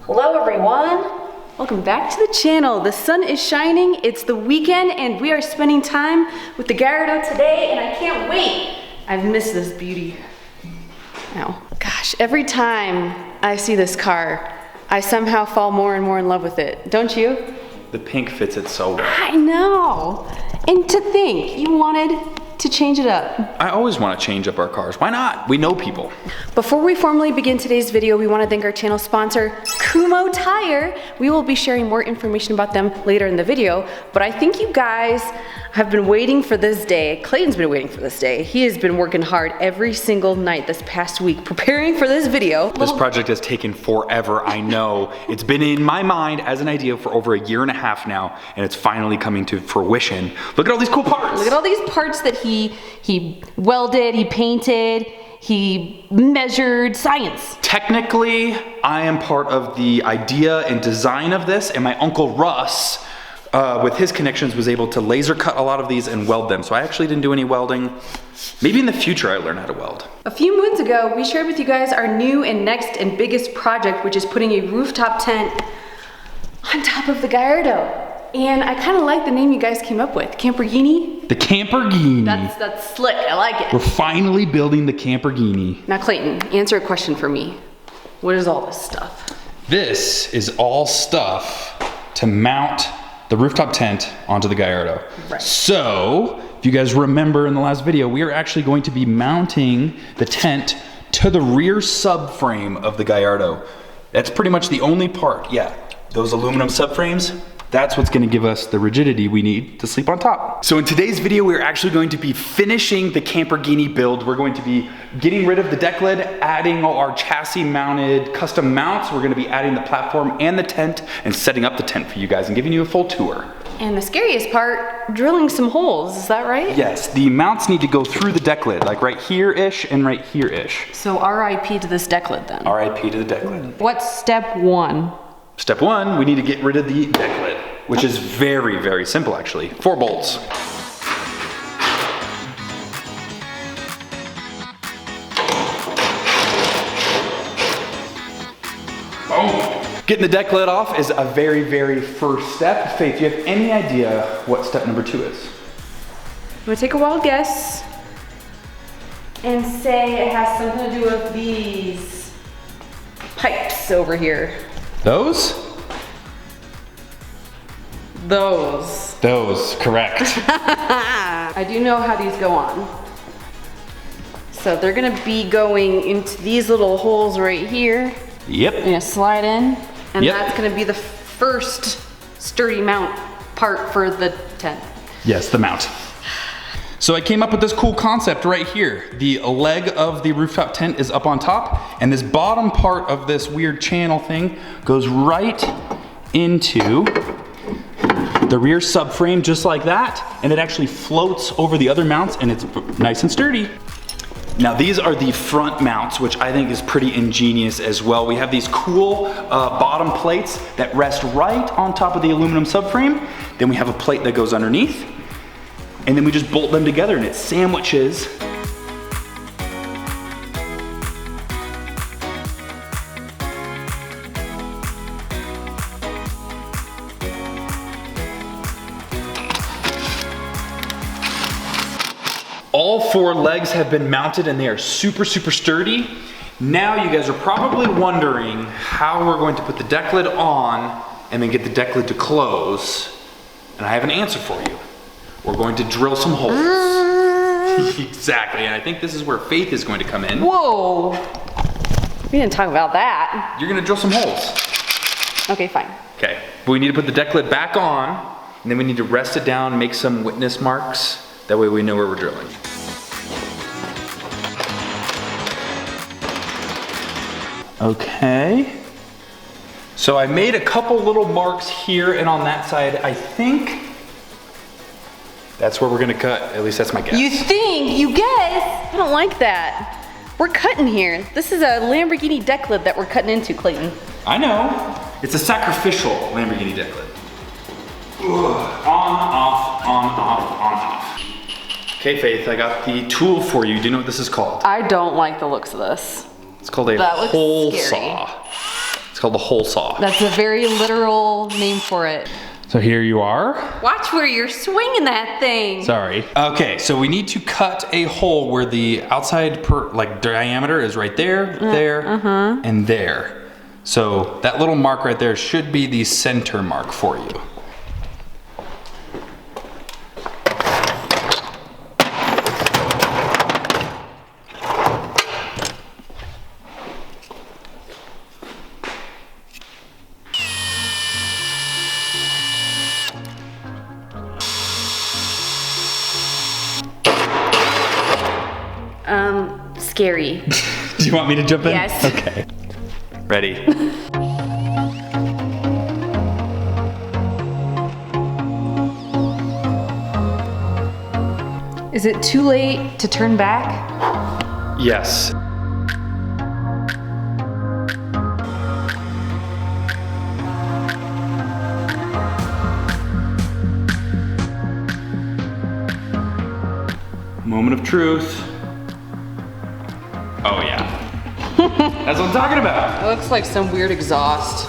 Hello everyone! Welcome back to the channel. The sun is shining, it's the weekend, and we are spending time with the Gallardo today, and I can't wait! I've missed this beauty. Ow. Gosh, every time I see this car, I somehow fall more and more in love with it. Don't you? The pink fits it so well. I know! And to think, you wanted to change it up. I always want to change up our cars. Why not? We know people. Before we formally begin today's video, we want to thank our channel sponsor, Kumho Tire. We will be sharing more information about them later in the video, but I think you guys have been waiting for this day. Clayton's been waiting for this day. He has been working hard every single night this past week preparing for this video. This project has taken forever, I know. It's been in my mind as an idea for over 1.5 years now, and it's finally coming to fruition. Look at all these cool parts. Look at all these parts that he welded, he painted, he measured, science. Technically, I am part of the idea and design of this, and my uncle Russ, with his connections, was able to laser cut a lot of these and weld them. So I actually didn't do any welding. Maybe in the future I learn how to weld. A few moons ago, we shared with you guys our new and next and biggest project, which is putting a rooftop tent on top of the Gallardo. And I kind of like the name you guys came up with, Lamborghini. The Lamborghini. That's slick, I like it. We're finally building the Lamborghini. Now Clayton, answer a question for me. What is all this stuff? This is all stuff to mount the rooftop tent onto the Gallardo. Right. So, if you guys remember in the last video, we are actually going to be mounting the tent to the rear subframe of the Gallardo. That's pretty much the only part, yeah. Those aluminum subframes, that's what's gonna give us the rigidity we need to sleep on top. So in today's video, we're actually going to be finishing the Lamborghini build. We're going to be getting rid of the deck lid, adding all our chassis mounted custom mounts. We're gonna be adding the platform and the tent and setting up the tent for you guys and giving you a full tour. And the scariest part, drilling some holes, is that right? Yes, the mounts need to go through the deck lid, like right here-ish and right here-ish. So RIP to this deck lid then. RIP to the deck lid. What's step one? Step one, we need to get rid of the deck lid, which is very, very simple actually. 4 bolts. Boom. Getting the deck lid off is a very, very first step. Faith, do you have any idea what step number 2 is? I'm gonna take a wild guess and say it has something to do with these pipes over here. Those? Those, correct. I do know how these go on. So they're gonna be going into these little holes right here. Yep. You're gonna slide in, and Yep. that's gonna be the first sturdy mount part for the tent. Yes, the mount. So I came up with this cool concept right here. The leg of the rooftop tent is up on top, and this bottom part of this weird channel thing goes right into the rear subframe just like that, and it actually floats over the other mounts and it's nice and sturdy. Now these are the front mounts, which I think is pretty ingenious as well. We have these cool bottom plates that rest right on top of the aluminum subframe. Then we have a plate that goes underneath, and then we just bolt them together and it sandwiches. All 4 legs have been mounted and they are super, super sturdy. Now you guys are probably wondering how we're going to put the deck lid on and then get the deck lid to close. And I have an answer for you. We're going to drill some holes. Exactly, and I think this is where Faith is going to come in. Whoa! We didn't talk about that. You're gonna drill some holes. Okay, fine. Okay, but we need to put the deck lid back on, and then we need to rest it down, make some witness marks. That way we know where we're drilling. Okay. So I made a couple little marks here and on that side. I think that's where we're gonna cut. At least that's my guess. You think? You guess? I don't like that. We're cutting here. This is a Lamborghini deck lid that we're cutting into, Clayton. I know. It's a sacrificial Lamborghini deck lid. On, off, on, off, on, off. Okay, Faith, I got the tool for you. Do you know what this is called? I don't like the looks of this. It's called a That looks hole scary. saw. It's called the hole saw. That's a very literal name for it. So here you are. Watch where you're swinging that thing. Sorry. Okay, so we need to cut a hole where the outside diameter is right there, there, and there. So that little mark right there should be the center mark for you. Scary. Do you want me to jump in? Yes. Okay. Ready? Is it too late to turn back? Yes. Moment of truth. Oh yeah. That's what I'm talking about. It looks like some weird exhaust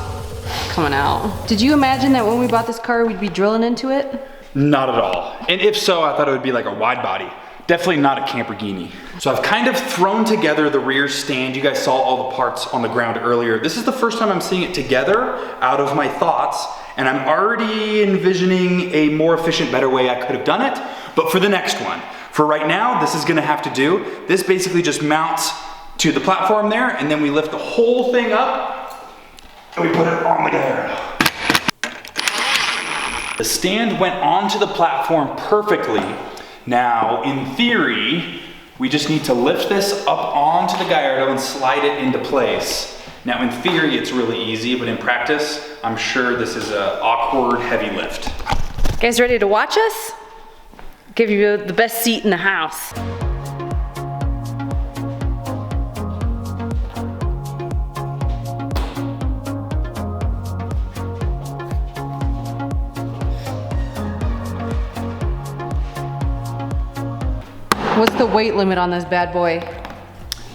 coming out. Did you imagine that when we bought this car, we'd be drilling into it? Not at all. And if so, I thought it would be like a wide body. Definitely not a Lamborghini. So I've kind of thrown together the rear stand. You guys saw all the parts on the ground earlier. This is the first time I'm seeing it together out of my thoughts, and I'm already envisioning a more efficient, better way I could have done it. But for the next one, for right now, this is gonna have to do. This basically just mounts to the platform there, and then we lift the whole thing up, and we put it on the gyro. The stand went onto the platform perfectly. Now, in theory, we just need to lift this up onto the gyro and slide it into place. Now, in theory, it's really easy, but in practice, I'm sure this is an awkward, heavy lift. You guys ready to watch us? Give you the best seat in the house. What's the weight limit on this bad boy?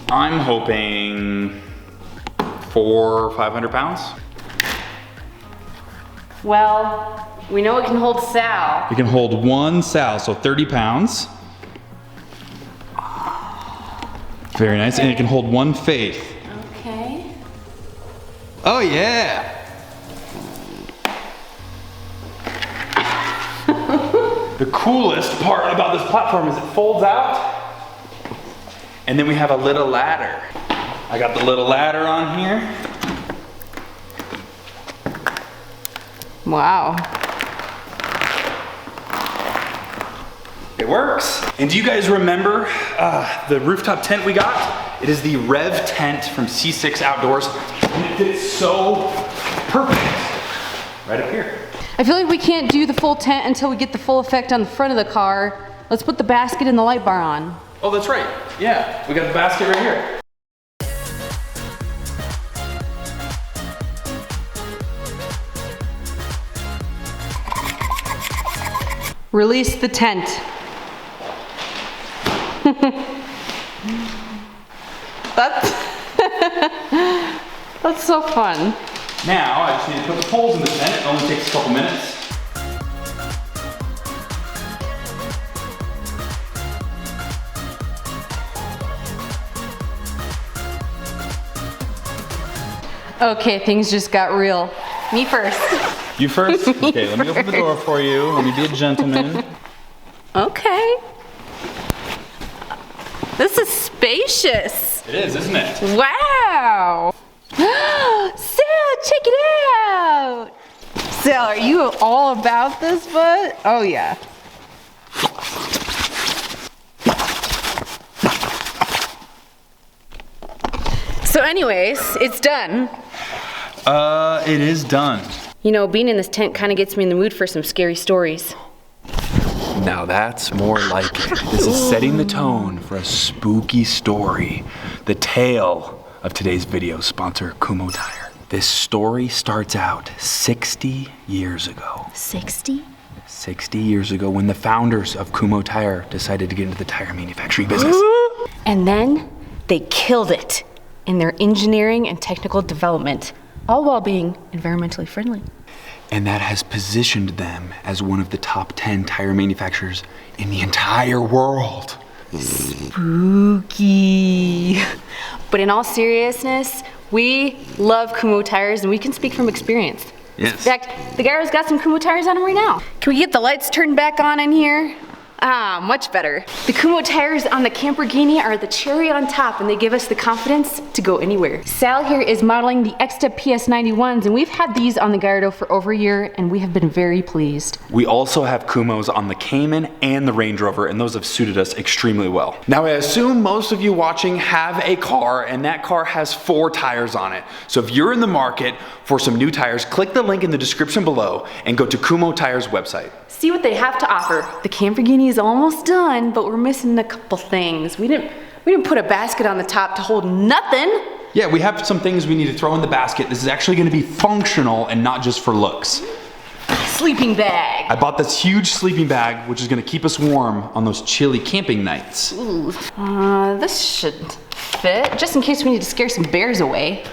I'm hoping 400 or 500 pounds. Well, we know it can hold Sal. You can hold one Sal, so 30 pounds. Very nice, and it can hold one Faith. Okay. Oh yeah! The coolest part about this platform is it folds out, and then we have a little ladder. I got the little ladder on here. Wow. It works. And do you guys remember the rooftop tent we got? It is the Rev tent from C6 Outdoors, and it fits so perfect. Right up here. I feel like we can't do the full tent until we get the full effect on the front of the car. Let's put the basket and the light bar on. Oh, that's right. Yeah, we got the basket right here. Release the tent. That's so fun. Now, I just need to put the poles in the tent. It only takes a couple minutes. Okay, things just got real. Me first. You first? Okay, let me open the door for you. Let me be a gentleman. Okay. This is spacious. It is, isn't it? Wow. Sal, check it out. Sal, are you all about this, bud? Oh, yeah. So anyways, it's done. It is done. You know, being in this tent kind of gets me in the mood for some scary stories. Now that's more like it. This is setting the tone for a spooky story. The tale of today's video sponsor, Kumo Tire. This story starts out 60 years ago. 60? 60 years ago when the founders of Kumo Tire decided to get into the tire manufacturing business. And then they killed it in their engineering and technical development. all while being environmentally friendly. And that has positioned them as one of the top 10 tire manufacturers in the entire world. Spooky. But in all seriousness, we love Kumo tires and we can speak from experience. Yes. In fact, the Gyro's got some Kumo tires on them right now. Can we get the lights turned back on in here? Ah, much better. The Kumo tires on the Lamborghini are the cherry on top and they give us the confidence to go anywhere. Sal here is modeling the X-Step PS91s and we've had these on the Gyro for over a year and we have been very pleased. We also have Kumos on the Cayman and the Range Rover, and those have suited us extremely well. Now I assume most of you watching have a car and that car has 4 tires on it. So if you're in the market for some new tires, click the link in the description below and go to Kumo Tires website. See what they have to offer. The Lamborghini is almost done, but we're missing a couple things. We didn't put a basket on the top to hold nothing. Yeah, we have some things we need to throw in the basket. This is actually gonna be functional and not just for looks. Sleeping bag. I bought this huge sleeping bag, which is gonna keep us warm on those chilly camping nights. Ooh. This should fit, just in case we need to scare some bears away.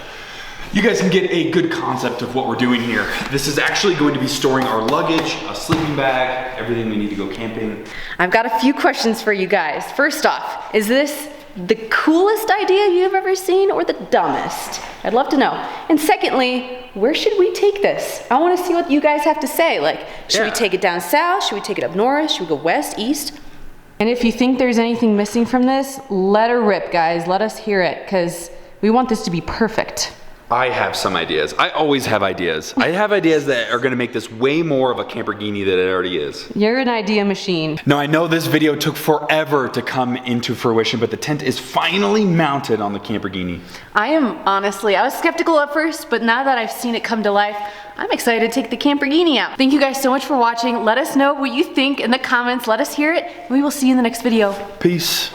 You guys can get a good concept of what we're doing here. This is actually going to be storing our luggage, a sleeping bag, everything we need to go camping. I've got a few questions for you guys. First off, is this the coolest idea you've ever seen or the dumbest? I'd love to know. And secondly, where should we take this? I want to see what you guys have to say. Like, should we take it down south? Should we take it up north? Should we go west, east? And if you think there's anything missing from this, let her rip, guys. Let us hear it, because we want this to be perfect. I have some ideas. I always have ideas. I have ideas that are gonna make this way more of a Lamborghini than it already is. You're an idea machine. Now I know this video took forever to come into fruition, but the tent is finally mounted on the Lamborghini. I was skeptical at first, but now that I've seen it come to life, I'm excited to take the Lamborghini out. Thank you guys so much for watching. Let us know what you think in the comments. Let us hear it, and we will see you in the next video. Peace.